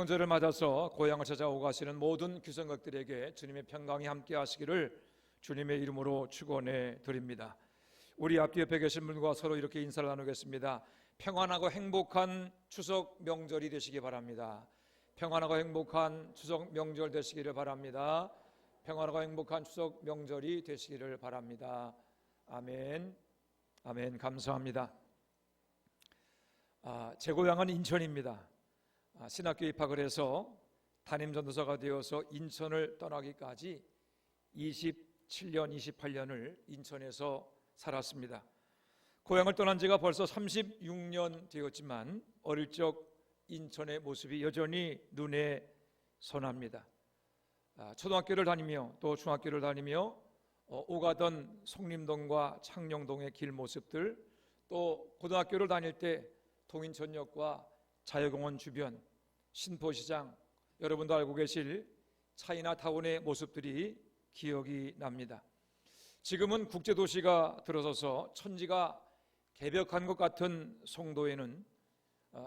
명절을 맞아서 고향을 찾아오고 가시는 모든 귀성객들에게 주님의 평강이 함께 하시기를 주님의 이름으로 축원해 드립니다. 우리 앞뒤 옆에 계신 분과 서로 이렇게 인사를 나누겠습니다. 평안하고 행복한 추석 명절이 되시기 바랍니다. 평안하고 행복한 추석 명절 되시기를 바랍니다. 평안하고 행복한 추석 명절이 되시기를 바랍니다. 아멘. 아멘. 감사합니다. 제 고향은 인천입니다. 신학교 입학을 해서 담임전도사가 되어서 인천을 떠나기까지 27년, 28년을 인천에서 살았습니다. 고향을 떠난 지가 벌써 36년 되었지만 어릴 적 인천의 모습이 여전히 눈에 선합니다. 초등학교를 다니며 또 중학교를 다니며 오가던 송림동과 창녕동의 길 모습들, 또 고등학교를 다닐 때 동인천역과 자유공원 주변, 신포시장, 여러분도 알고 계실 차이나타운의 모습들이 기억이 납니다. 지금은 국제도시가 들어서서 천지가 개벽한 것 같은 송도에는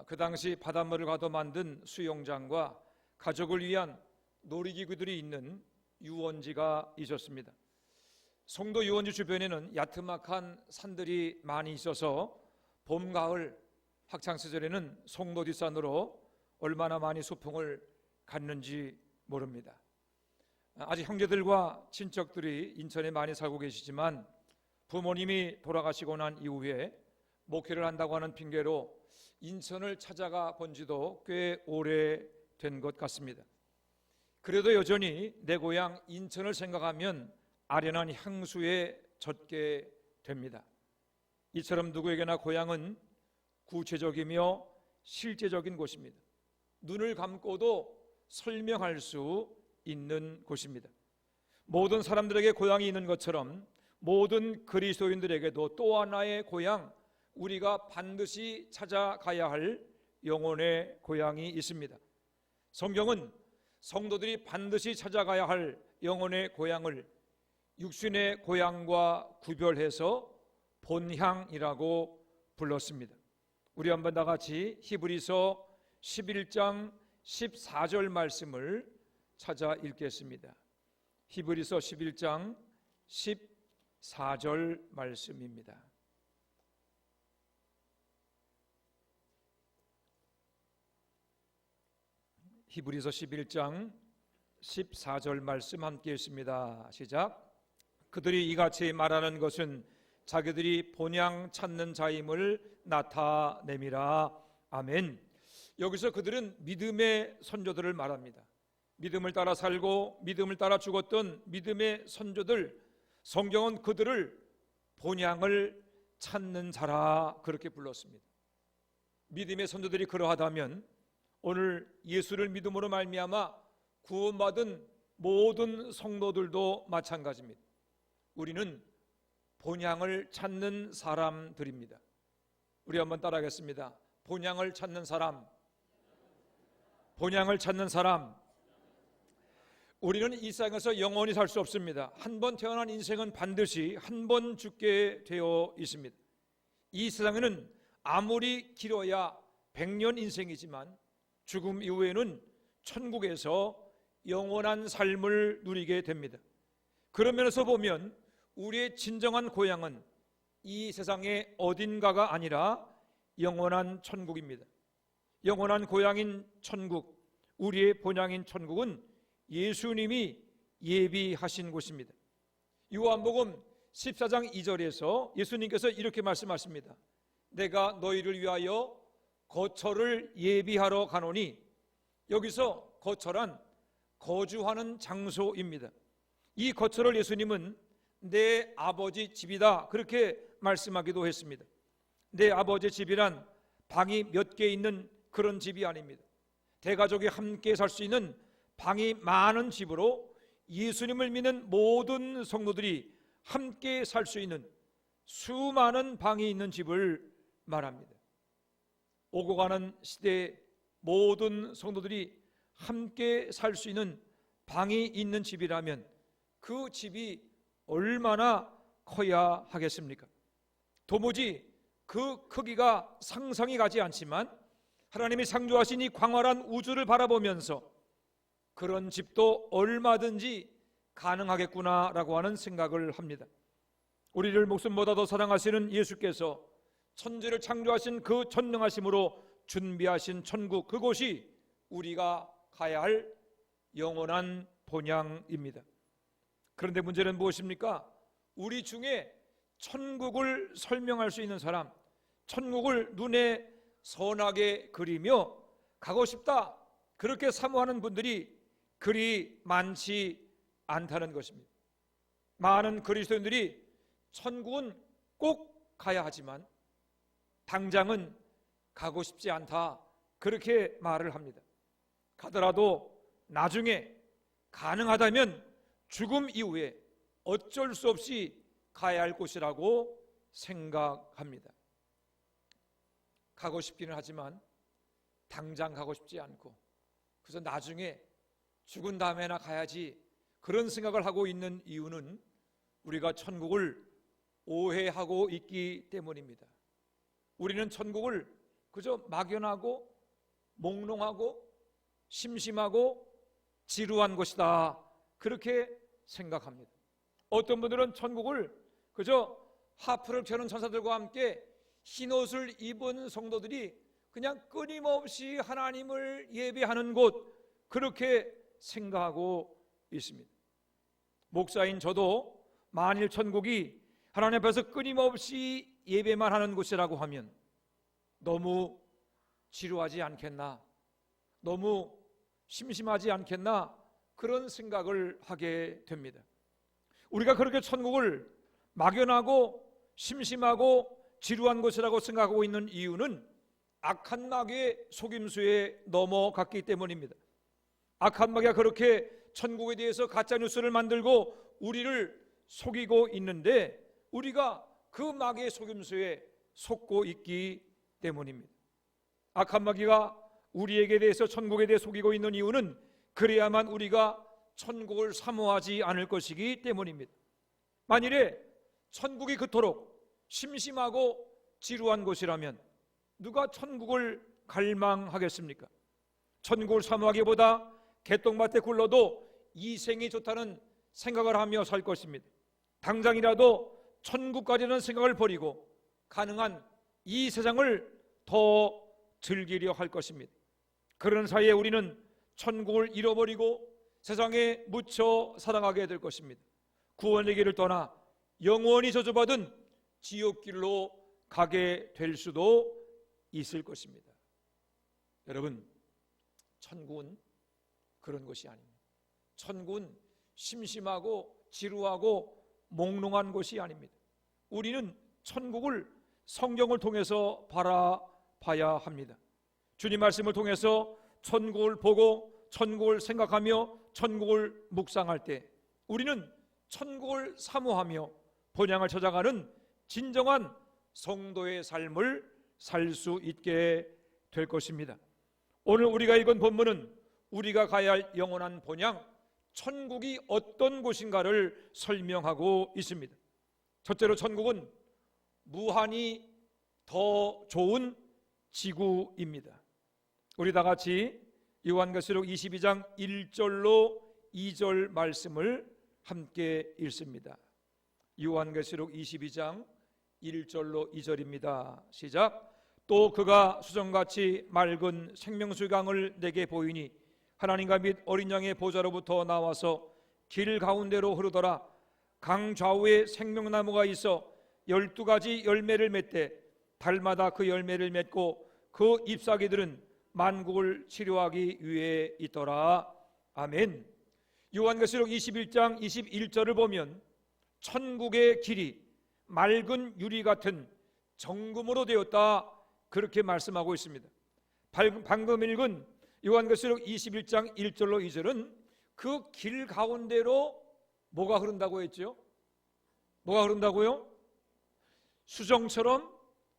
그 당시 바닷물을 가둬 만든 수영장과 가족을 위한 놀이기구들이 있는 유원지가 있었습니다. 송도 유원지 주변에는 야트막한 산들이 많이 있어서 봄, 가을 학창시절에는 송도 뒷산으로 얼마나 많이 소풍을 갔는지 모릅니다. 아직 형제들과 친척들이 인천에 많이 살고 계시지만 부모님이 돌아가시고 난 이후에 목회를 한다고 하는 핑계로 인천을 찾아가 본 지도 꽤 오래된 것 같습니다. 그래도 여전히 내 고향 인천을 생각하면 아련한 향수에 젖게 됩니다. 이처럼 누구에게나 고향은 구체적이며 실제적인 곳입니다. 눈을 감고도 설명할 수 있는 곳입니다. 모든 사람들에게 고향이 있는 것처럼 모든 그리스도인들에게도 또 하나의 고향, 우리가 반드시 찾아가야 할 영혼의 고향이 있습니다. 성경은 성도들이 반드시 찾아가야 할 영혼의 고향을 육신의 고향과 구별해서 본향이라고 불렀습니다. 우리 한번 다 같이 히브리서 11장 14절 말씀을 찾아 읽겠습니다. 히브리서 11장 14절 말씀입니다. 히브리서 11장 14절 말씀 함께 읽습니다. 시작. 그들이 이같이 말하는 것은 자기들이 본향 찾는 자임을 나타내미라. 아멘. 여기서 그들은 믿음의 선조들을 말합니다. 믿음을 따라 살고 믿음을 따라 죽었던 믿음의 선조들, 성경은 그들을 본향을 찾는 자라 그렇게 불렀습니다. 믿음의 선조들이 그러하다면 오늘 예수를 믿음으로 말미암아 구원받은 모든 성도들도 마찬가지입니다. 우리는 본향을 찾는 사람들입니다. 우리 한번 따라하겠습니다. 본향을 찾는 사람, 본향을 찾는 사람. 우리는 이 세상에서 영원히 살 수 없습니다. 한 번 태어난 인생은 반드시 한 번 죽게 되어 있습니다. 이 세상에는 아무리 길어야 100년 인생이지만 죽음 이후에는 천국에서 영원한 삶을 누리게 됩니다. 그런 면에서 보면 우리의 진정한 고향은 이 세상의 어딘가가 아니라 영원한 천국입니다. 영원한 고향인 천국, 우리의 본향인 천국은 예수님이 예비하신 곳입니다. 요한복음 14장 2절에서 예수님께서 이렇게 말씀하십니다. 내가 너희를 위하여 거처를 예비하러 가노니, 여기서 거처란 거주하는 장소입니다. 이 거처를 예수님은 내 아버지 집이다 그렇게 말씀하기도 했습니다. 내 아버지 집이란 방이 몇 개 있는 그런 집이 아닙니다. 대가족이 함께 살 수 있는 방이 많은 집으로 예수님을 믿는 모든 성도들이 함께 살 수 있는 수많은 방이 있는 집을 말합니다. 오고 가는 시대에 모든 성도들이 함께 살 수 있는 방이 있는 집이라면 그 집이 얼마나 커야 하겠습니까? 도무지 그 크기가 상상이 가지 않지만 하나님이 창조하신 이 광활한 우주를 바라보면서 그런 집도 얼마든지 가능하겠구나라고 하는 생각을 합니다. 우리를 목숨보다 더 사랑하시는 예수께서 천지를 창조하신 그 전능하심으로 준비하신 천국, 그곳이 우리가 가야 할 영원한 본향입니다. 그런데 문제는 무엇입니까? 우리 중에 천국을 설명할 수 있는 사람, 천국을 눈에 선하게 그리며 가고 싶다, 그렇게 사모하는 분들이 그리 많지 않다는 것입니다. 많은 그리스도인들이 천국은 꼭 가야 하지만 당장은 가고 싶지 않다, 그렇게 말을 합니다. 가더라도 나중에 가능하다면 죽음 이후에 어쩔 수 없이 가야 할 곳이라고 생각합니다. 가고 싶기는 하지만 당장 가고 싶지 않고, 그래서 나중에 죽은 다음에나 가야지, 그런 생각을 하고 있는 이유는 우리가 천국을 오해하고 있기 때문입니다. 우리는 천국을 그저 막연하고 몽롱하고 심심하고 지루한 것이다, 그렇게 생각합니다. 어떤 분들은 천국을 그저 하프를 켜는 천사들과 함께 흰옷을 입은 성도들이 그냥 끊임없이 하나님을 예배하는 곳, 그렇게 생각하고 있습니다. 목사인 저도 만일 천국이 하나님 앞에서 끊임없이 예배만 하는 곳이라고 하면 너무 지루하지 않겠나, 너무 심심하지 않겠나, 그런 생각을 하게 됩니다. 우리가 그렇게 천국을 막연하고 심심하고 지루한 곳이라고 생각하고 있는 이유는 악한 마귀의 속임수에 넘어갔기 때문입니다. 악한 마귀가 그렇게 천국에 대해서 가짜 뉴스를 만들고 우리를 속이고 있는데 우리가 그 마귀의 속임수에 속고 있기 때문입니다. 악한 마귀가 우리에게 대해서 천국에 대해 속이고 있는 이유는 그래야만 우리가 천국을 사모하지 않을 것이기 때문입니다. 만일에 천국이 그토록 심심하고 지루한 곳이라면 누가 천국을 갈망하겠습니까? 천국을 사모하기보다 개똥밭에 굴러도 이 생이 좋다는 생각을 하며 살 것입니다. 당장이라도 천국까지는 생각을 버리고 가능한 이 세상을 더 즐기려 할 것입니다. 그런 사이에 우리는 천국을 잃어버리고 세상에 묻혀 살아가게 될 것입니다. 구원의 길을 떠나 영원히 저주받은 지옥길로 가게 될 수도 있을 것입니다. 여러분, 천국은 그런 것이 아닙니다. 천국은 심심하고 지루하고 몽롱한 곳이 아닙니다. 우리는 천국을 성경을 통해서 바라봐야 합니다. 주님 말씀을 통해서 천국을 보고 천국을 생각하며 천국을 묵상할 때 우리는 천국을 사모하며 본향을 찾아가는 진정한 성도의 삶을 살 수 있게 될 것입니다. 오늘 우리가 읽은 본문은 우리가 가야 할 영원한 본향, 천국이 어떤 곳인가를 설명하고 있습니다. 첫째로 천국은 무한히 더 좋은 지구입니다. 우리 다 같이 요한계시록 22장 1절로 2절 말씀을 함께 읽습니다. 요한계시록 22장 1절로 2절입니다. 시작. 또 그가 수정같이 맑은 생명수 강을 내게 보이니 하나님과 및 어린 양의 보좌로부터 나와서 길 가운데로 흐르더라. 강 좌우에 생명나무가 있어 12가지 열매를 맺되 달마다 그 열매를 맺고 그 잎사귀들은 만국을 치료하기 위해 있더라. 아멘. 요한계시록 21장 21절을 보면 천국의 길이 맑은 유리 같은 정금으로 되었다, 그렇게 말씀하고 있습니다. 방금 읽은 요한계시록 21장 1절로 2절은 그 길 가운데로 뭐가 흐른다고 했죠? 뭐가 흐른다고요? 수정처럼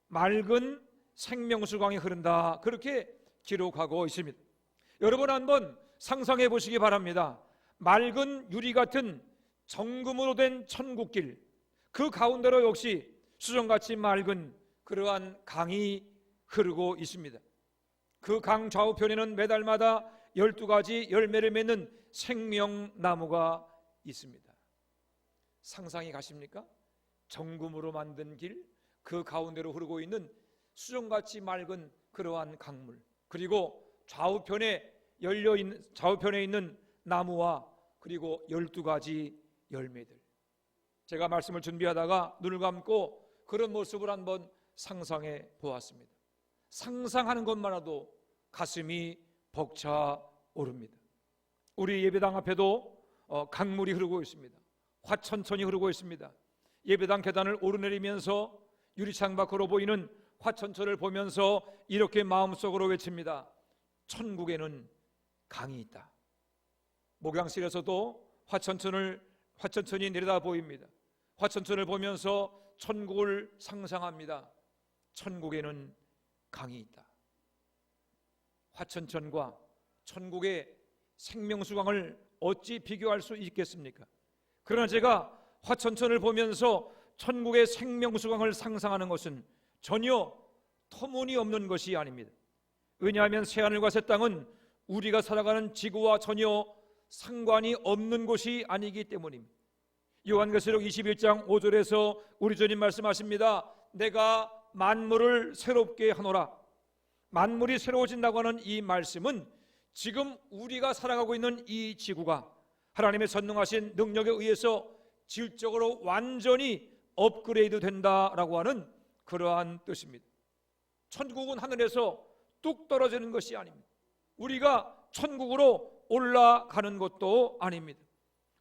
맑은 생명수강이 흐른다, 그렇게 기록하고 있습니다. 여러분 한번 상상해 보시기 바랍니다. 맑은 유리 같은 정금으로 된 천국길, 그 가운데로 역시 수정같이 맑은 그러한 강이 흐르고 있습니다. 그 강 좌우편에는 매달마다 12가지 열매를 맺는 생명나무가 있습니다. 상상이 가십니까? 정금으로 만든 길, 그 가운데로 흐르고 있는 수정같이 맑은 그러한 강물, 그리고 좌우편에 있는 나무와 그리고 12가지 열매들. 제가 말씀을 준비하다가 눈을 감고 그런 모습을 한번 상상해 보았습니다. 상상하는 것만으로도 가슴이 벅차 오릅니다. 우리 예배당 앞에도 강물이 흐르고 있습니다. 화천천이 흐르고 있습니다. 예배당 계단을 오르내리면서 유리창 밖으로 보이는 화천천을 보면서 이렇게 마음속으로 외칩니다. 천국에는 강이 있다. 목양실에서도 화천천이 내려다 보입니다. 화천천을 보면서 천국을 상상합니다. 천국에는 강이 있다. 화천천과 천국의 생명수강을 어찌 비교할 수 있겠습니까? 그러나 제가 화천천을 보면서 천국의 생명수강을 상상하는 것은 전혀 터무니없는 것이 아닙니다. 왜냐하면 새하늘과 새 땅은 우리가 살아가는 지구와 전혀 상관이 없는 곳이 아니기 때문입니다. 요한계시록 21장 5절에서 우리 주님 말씀하십니다. 내가 만물을 새롭게 하노라. 만물이 새로워진다고 하는 이 말씀은 지금 우리가 살아가고 있는 이 지구가 하나님의 전능하신 능력에 의해서 질적으로 완전히 업그레이드 된다라고 하는 그러한 뜻입니다. 천국은 하늘에서 뚝 떨어지는 것이 아닙니다. 우리가 천국으로 올라가는 것도 아닙니다.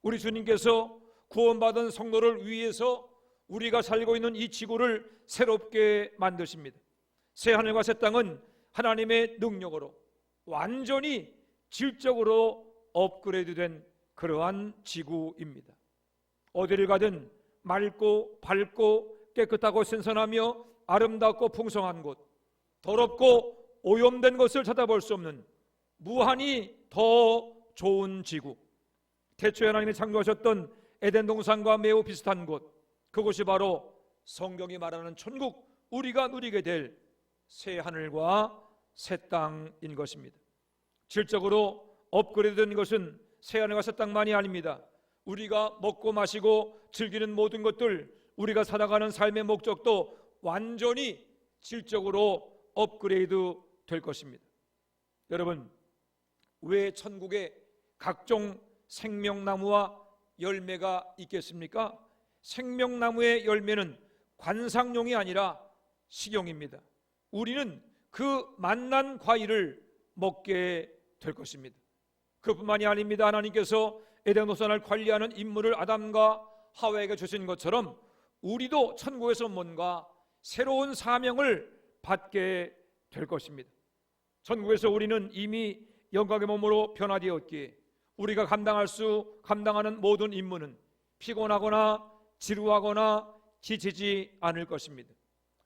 우리 주님께서 구원받은 성도를 위해서 우리가 살고 있는 이 지구를 새롭게 만드십니다. 새 하늘과 새 땅은 하나님의 능력으로 완전히 질적으로 업그레이드된 그러한 지구입니다. 어디를 가든 맑고 밝고 깨끗하고 신선하며 아름답고 풍성한 곳, 더럽고 오염된 것을 찾아볼 수 없는 무한히 더 좋은 지구, 태초에 하나님이 창조하셨던 에덴 동산과 매우 비슷한 곳, 그곳이 바로 성경이 말하는 천국, 우리가 누리게 될 새 하늘과 새 땅인 것입니다. 질적으로 업그레이드된 것은 새 하늘과 새 땅만이 아닙니다. 우리가 먹고 마시고 즐기는 모든 것들, 우리가 살아가는 삶의 목적도 완전히 질적으로 업그레이드 될 것입니다. 여러분, 왜 천국에 각종 생명나무와 열매가 있겠습니까? 생명나무의 열매는 관상용이 아니라 식용입니다. 우리는 그 맛난 과일을 먹게 될 것입니다. 그뿐만이 아닙니다. 하나님께서 에덴 동산을 관리하는 임무를 아담과 하와에게 주신 것처럼 우리도 천국에서 뭔가 새로운 사명을 받게 될 것입니다. 천국에서 우리는 이미 영광의 몸으로 변화되었기에 우리가 감당하는 모든 임무는 피곤하거나 지루하거나 지치지 않을 것입니다.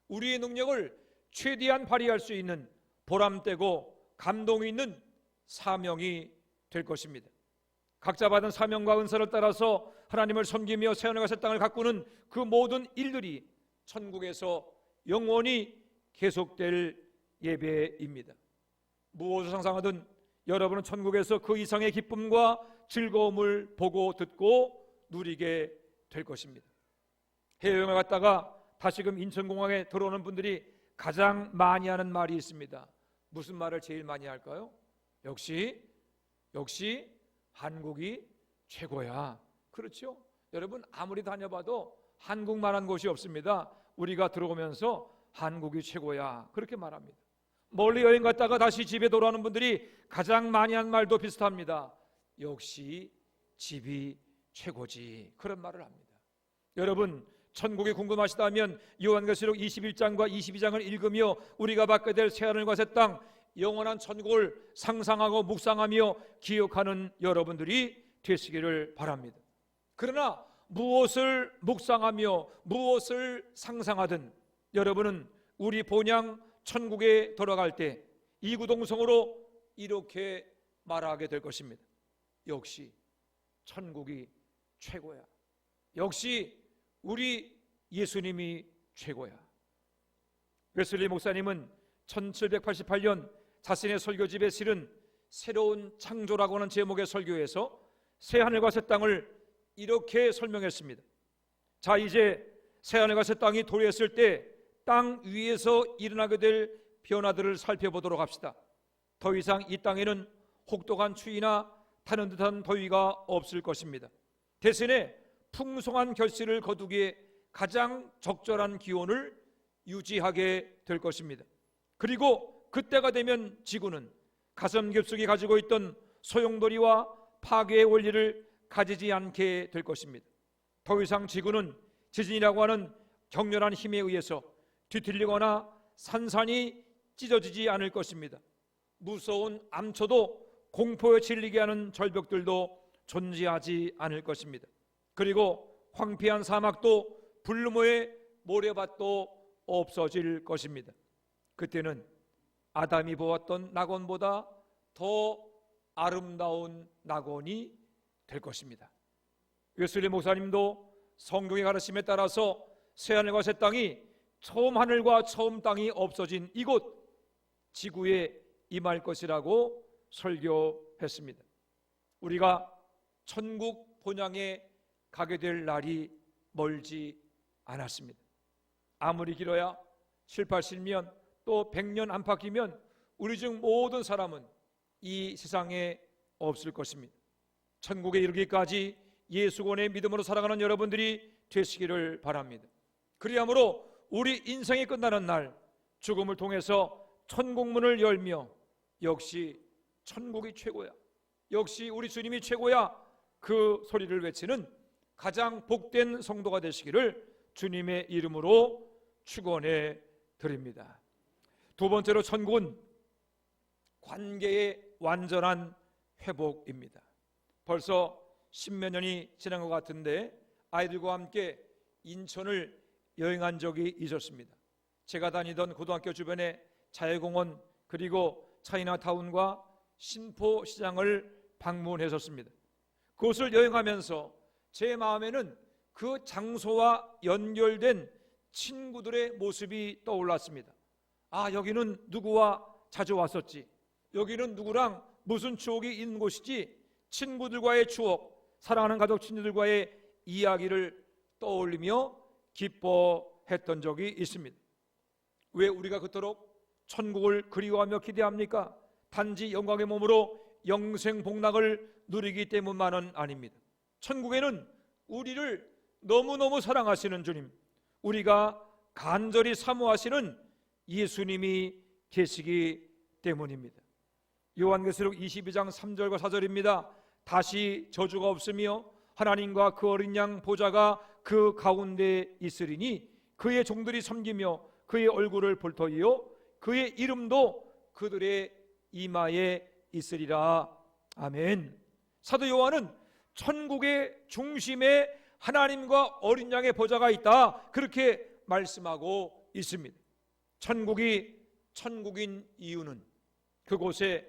우리의 능력을 최대한 발휘할 수 있는 보람되고 감동이 있는 사명이 될 것입니다. 각자 받은 사명과 은사를 따라서 하나님을 섬기며 새 하늘과 새 땅을 가꾸는 그 모든 일들이 천국에서 영원히 계속될 예배입니다. 무엇을 상상하든 여러분은 천국에서 그 이상의 기쁨과 즐거움을 보고 듣고 누리게 될 것입니다. 해외여행을 갔다가 다시금 인천공항에 들어오는 분들이 가장 많이 하는 말이 있습니다. 무슨 말을 제일 많이 할까요? 역시 한국이 최고야. 그렇죠? 여러분, 아무리 다녀봐도 한국만한 곳이 없습니다. 우리가 들어오면서 한국이 최고야, 그렇게 말합니다. 멀리 여행 갔다가 다시 집에 돌아오는 분들이 가장 많이 한 말도 비슷합니다. 역시 집이 최고지, 그런 말을 합니다. 여러분, 천국이 궁금하시다면 요한계시록 21장과 22장을 읽으며 우리가 받게 될 새하늘과 새 땅, 영원한 천국을 상상하고 묵상하며 기억하는 여러분들이 되시기를 바랍니다. 그러나 무엇을 묵상하며 무엇을 상상하든 여러분은 우리 본향 천국에 돌아갈 때 이구동성으로 이렇게 말하게 될 것입니다. 역시 천국이 최고야. 역시 우리 예수님이 최고야. 웨슬리 목사님은 1788년 자신의 설교집에 실은 새로운 창조라고 하는 제목의 설교에서 새하늘과 새 땅을 이렇게 설명했습니다. 자, 이제 새하늘과 새 땅이 도래했을 때 땅 위에서 일어나게 될 변화들을 살펴보도록 합시다. 더 이상 이 땅에는 혹독한 추위나 타는 듯한 더위가 없을 것입니다. 대신에 풍성한 결실을 거두기에 가장 적절한 기온을 유지하게 될 것입니다. 그리고 그때가 되면 지구는 가슴 깊숙이 가지고 있던 소용돌이와 파괴의 원리를 가지지 않게 될 것입니다. 더 이상 지구는 지진이라고 하는 격렬한 힘에 의해서 뒤틀리거나 산산이 찢어지지 않을 것입니다. 무서운 암초도 공포에 질리게 하는 절벽들도 존재하지 않을 것입니다. 그리고 황폐한 사막도 불루모의 모래밭도 없어질 것입니다. 그때는 아담이 보았던 낙원보다 더 아름다운 낙원이 될 것입니다. 웨슬리 목사님도 성경의 가르침에 따라서 새하늘과 새 땅이 처음 하늘과 처음 땅이 없어진 이곳 지구에 임할 것이라고 설교했습니다. 우리가 천국 본향에 가게 될 날이 멀지 않았습니다. 아무리 길어야 7, 80년 또 100년 안팎이면 우리 중 모든 사람은 이 세상에 없을 것입니다. 천국에 이르기까지 예수권의 믿음으로 살아가는 여러분들이 되시기를 바랍니다. 그리하므로 우리 인생이 끝나는 날 죽음을 통해서 천국문을 열며 역시 천국이 최고야, 역시 우리 주님이 최고야, 그 소리를 외치는 가장 복된 성도가 되시기를 주님의 이름으로 축원해 드립니다. 두 번째로 천국은 관계의 완전한 회복입니다. 벌써 10몇 년이 지난 것 같은데 아이들과 함께 인천을 여행한 적이 있었습니다. 제가 다니던 고등학교 주변에 자유공원 그리고 차이나타운과 신포시장을 방문했었습니다. 그곳을 여행하면서 제 마음에는 그 장소와 연결된 친구들의 모습이 떠올랐습니다. 아, 여기는 누구와 자주 왔었지, 여기는 누구랑 무슨 추억이 있는 곳이지, 친구들과의 추억, 사랑하는 가족 친구들과의 이야기를 떠올리며 기뻐했던 적이 있습니다. 왜 우리가 그토록 천국을 그리워하며 기대합니까? 단지 영광의 몸으로 영생 복락을 누리기 때문만은 아닙니다. 천국에는 우리를 너무너무 사랑하시는 주님, 우리가 간절히 사모하시는 예수님이 계시기 때문입니다. 요한계시록 22장 3절과 4절입니다. 다시 저주가 없으며 하나님과 그 어린 양 보좌가 그 가운데 있으리니 그의 종들이 섬기며 그의 얼굴을 볼 터이요 그의 이름도 그들의 이마에 있으리라. 아멘. 사도 요한은 천국의 중심에 하나님과 어린 양의 보좌가 있다, 그렇게 말씀하고 있습니다. 천국이 천국인 이유는 그곳에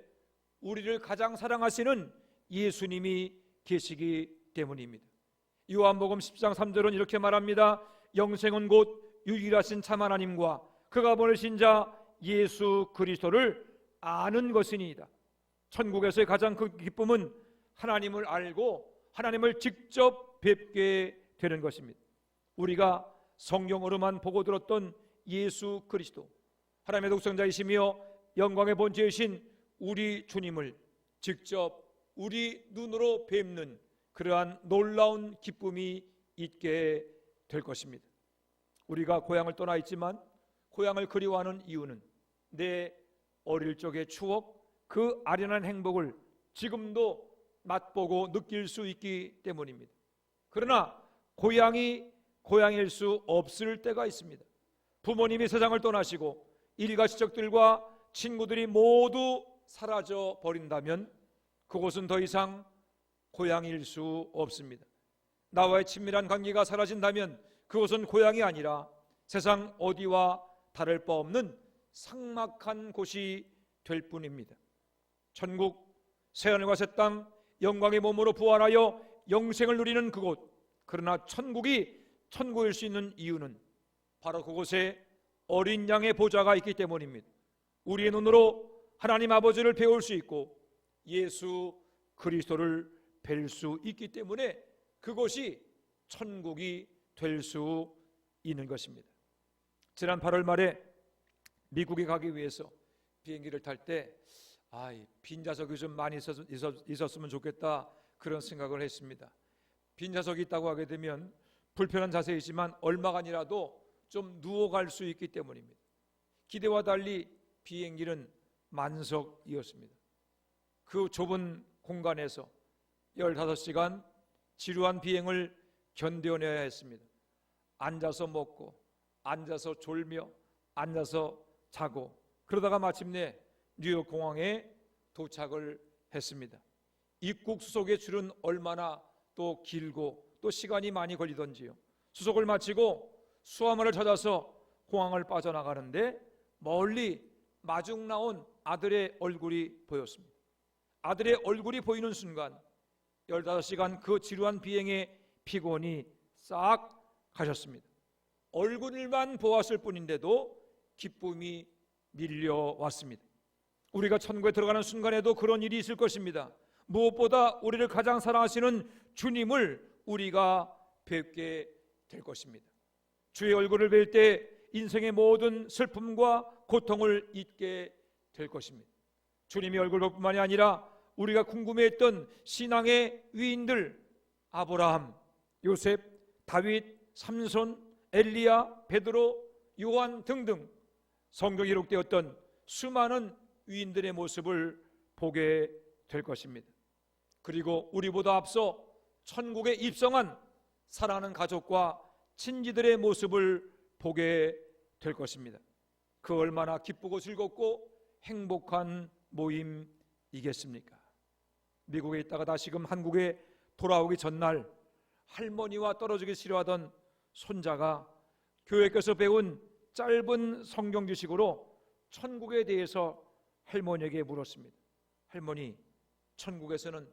우리를 가장 사랑하시는 예수님이 계시기 때문입니다. 요한복음 10장 3절은 이렇게 말합니다. 영생은 곧 유일하신 참 하나님과 그가 보내신 자 예수 그리스도를 아는 것이니이다. 천국에서의 가장 큰 기쁨은 하나님을 알고 하나님을 직접 뵙게 되는 것입니다. 우리가 성경으로만 보고 들었던 예수 그리스도, 하나님의 독생자이시며 영광의 본체이신 우리 주님을 직접 우리 눈으로 뵙는 그러한 놀라운 기쁨이 있게 될 것입니다. 우리가 고향을 떠나 있지만 고향을 그리워하는 이유는 내 어릴 적의 추억, 그 아련한 행복을 지금도 맛보고 느낄 수 있기 때문입니다. 그러나 고향이 고향일 수 없을 때가 있습니다. 부모님이 세상을 떠나시고 일가 친척들과 친구들이 모두 사라져 버린다면 그곳은 더 이상 고향일 수 없습니다. 나와의 친밀한 관계가 사라진다면 그곳은 고향이 아니라 세상 어디와 다를 바 없는 삭막한 곳이 될 뿐입니다. 천국, 새하늘과 새 땅, 영광의 몸으로 부활하여 영생을 누리는 그곳, 그러나 천국이 천국일 수 있는 이유는 바로 그곳에 어린 양의 보좌가 있기 때문입니다. 우리의 눈으로 하나님 아버지를 배울 수 있고 예수 그리스도를 뵐 수 있기 때문에 그것이 천국이 될 수 있는 것입니다. 지난 8월 말에 미국에 가기 위해서 비행기를 탈 때 빈좌석이 좀 많이 있었으면 좋겠다, 그런 생각을 했습니다. 빈좌석이 있다고 하게 되면 불편한 자세이지만 얼마간이라도 좀 누워갈 수 있기 때문입니다. 기대와 달리 비행기는 만석이었습니다. 그 좁은 공간에서 15시간 지루한 비행을 견뎌내야 했습니다. 앉아서 먹고 앉아서 졸며 앉아서 자고, 그러다가 마침내 뉴욕 공항에 도착을 했습니다. 입국 수속의 줄은 얼마나 또 길고 또 시간이 많이 걸리던지요. 수속을 마치고 수화물을 찾아서 공항을 빠져나가는데 멀리 마중 나온 아들의 얼굴이 보였습니다. 아들의 얼굴이 보이는 순간 15시간 그 지루한 비행의 피곤이 싹 가셨습니다. 얼굴만 보았을 뿐인데도 기쁨이 밀려왔습니다. 우리가 천국에 들어가는 순간에도 그런 일이 있을 것입니다. 무엇보다 우리를 가장 사랑하시는 주님을 우리가 뵙게 될 것입니다. 주의 얼굴을 뵐 때 인생의 모든 슬픔과 고통을 잊게 될 것입니다. 주님의 얼굴 볼 뿐만이 아니라 우리가 궁금해했던 신앙의 위인들, 아브라함, 요셉, 다윗, 삼손, 엘리야, 베드로, 요한 등등 성경에 기록되었던 수많은 위인들의 모습을 보게 될 것입니다. 그리고 우리보다 앞서 천국에 입성한 사랑하는 가족과 친지들의 모습을 보게 될 것입니다. 그 얼마나 기쁘고 즐겁고 행복한 모임이겠습니까? 미국에 있다가 다시금 한국에 돌아오기 전날 할머니와 떨어지기 싫어하던 손자가 교회에서 배운 짧은 성경 지식으로 천국에 대해서 할머니에게 물었습니다. 할머니, 천국에서는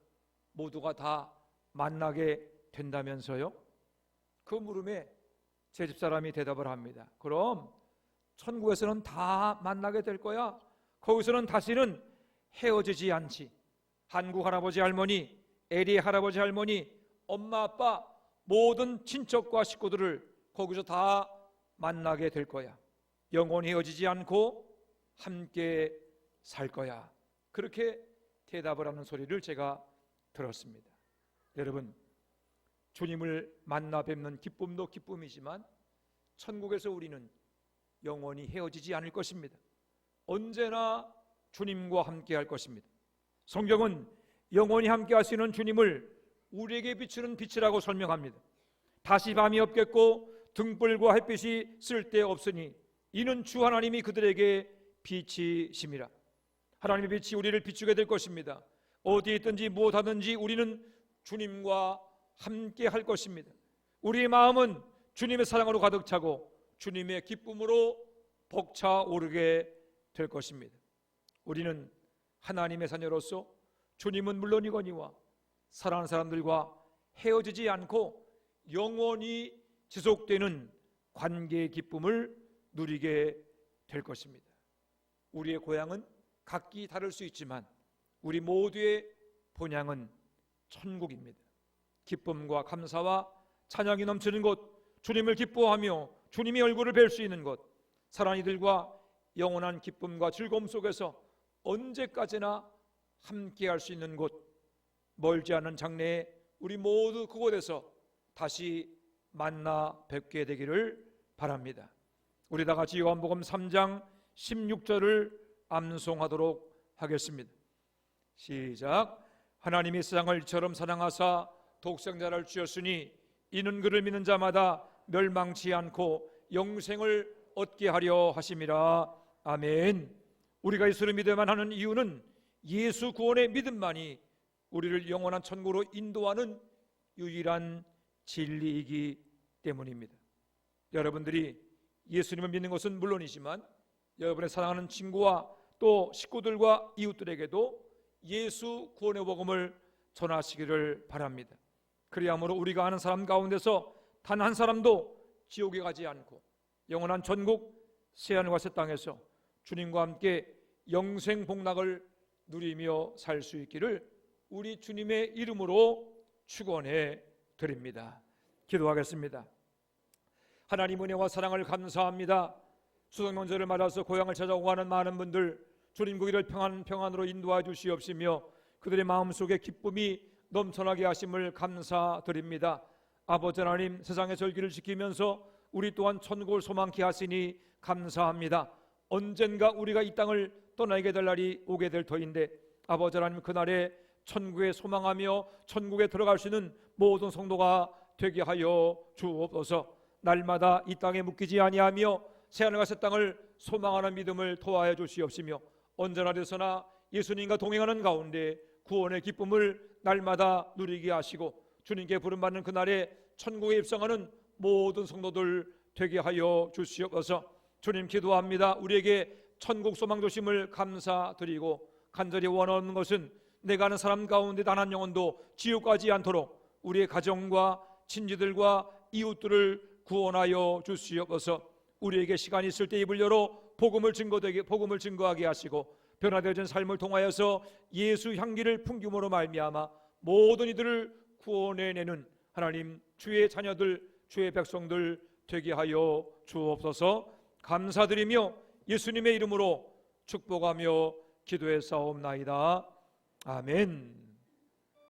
모두가 다 만나게 된다면서요? 그 물음에 제 집사람이 대답을 합니다. 그럼 천국에서는 다 만나게 될 거야. 거기서는 다시는 헤어지지 않지. 한국 할아버지 할머니, 에리 할아버지 할머니, 엄마 아빠 모든 친척과 식구들을 거기서 다 만나게 될 거야. 영원히 헤어지지 않고 함께 살 거야. 그렇게 대답을 하는 소리를 제가 들었습니다. 여러분, 주님을 만나 뵙는 기쁨도 기쁨이지만 천국에서 우리는 영원히 헤어지지 않을 것입니다. 언제나 주님과 함께 할 것입니다. 성경은 영원히 함께 하시는 주님을 우리에게 비추는 빛이라고 설명합니다. 다시 밤이 없겠고 등불과 햇빛이 쓸데없으니 이는 주 하나님이 그들에게 빛이심이라. 하나님의 빛이 우리를 비추게 될 것입니다. 어디에 있든지 무엇하든지 우리는 주님과 함께 할 것입니다. 우리의 마음은 주님의 사랑으로 가득 차고 주님의 기쁨으로 벅차오르게 될 것입니다. 우리는 하나님의 자녀로서 주님은 물론이거니와 사랑하는 사람들과 헤어지지 않고 영원히 지속되는 관계의 기쁨을 누리게 될 것입니다. 우리의 고향은 각기 다를 수 있지만 우리 모두의 본향은 천국입니다. 기쁨과 감사와 찬양이 넘치는 곳, 주님을 기뻐하며 주님의 얼굴을 뵐 수 있는 곳, 사랑하는 이들과 영원한 기쁨과 즐거움 속에서 언제까지나 함께 할 수 있는 곳, 멀지 않은 장래에 우리 모두 그곳에서 다시 만나 뵙게 되기를 바랍니다. 우리 다 같이 요한복음 3장 16절을 암송하도록 하겠습니다. 시작. 하나님이 세상을 이처럼 사랑하사 독생자를 주셨으니 이는 그를 믿는 자마다 멸망치 않고 영생을 얻게 하려 하심이라. 아멘. 우리가 예수를 믿어야만 하는 이유는 예수 구원의 믿음만이 우리를 영원한 천국으로 인도하는 유일한 진리이기 때문입니다. 여러분들이 예수님을 믿는 것은 물론이지만 여러분의 사랑하는 친구와 또 식구들과 이웃들에게도 예수 구원의 복음을 전하시기를 바랍니다. 그리함으로 우리가 아는 사람 가운데서 단 한 사람도 지옥에 가지 않고 영원한 천국 새하늘과 새 땅에서 주님과 함께 영생 복락을 누리며 살 수 있기를 우리 주님의 이름으로 축원해 드립니다. 기도하겠습니다. 하나님 은혜와 사랑을 감사합니다. 추석 명절을 맞아서 고향을 찾아오고 하는 많은 분들, 주님 그 길을 평안으로 인도하여 주시옵시며 그들의 마음속에 기쁨이 넘쳐나게 하심을 감사드립니다. 아버지 하나님, 세상의 절기를 지키면서 우리 또한 천국을 소망케 하시니 감사합니다. 언젠가 우리가 이 땅을 떠나게 될 날이 오게 될 터인데 아버지 하나님, 그날에 천국에 소망하며 천국에 들어갈 수 있는 모든 성도가 되게 하여 주옵소서. 날마다 이 땅에 묶이지 아니하며 새하늘과 새 땅을 소망하는 믿음을 토하여 주시옵시며 언제나 어디서나 예수님과 동행하는 가운데 구원의 기쁨을 날마다 누리게 하시고 주님께 부름받는 그날에 천국에 입성하는 모든 성도들 되게 하여 주시옵소서. 주님, 기도합니다. 우리에게 천국 소망 주심을 감사드리고 간절히 원하는 것은 내가 아는 사람 가운데 단 한 영혼도 지옥 가지 않도록 우리의 가정과 친지들과 이웃들을 구원하여 주시옵소서. 우리에게 시간이 있을 때 입을 열어 복음을 증거하게 하시고 변화되어진 삶을 통하여서 예수 향기를 풍김으로 말미암아 모든 이들을 구원해내는 하나님, 주의 자녀들, 주의 백성들 되게 하여 주옵소서. 감사드리며 예수님의 이름으로 축복하며 기도해 싸움나이다. 아멘.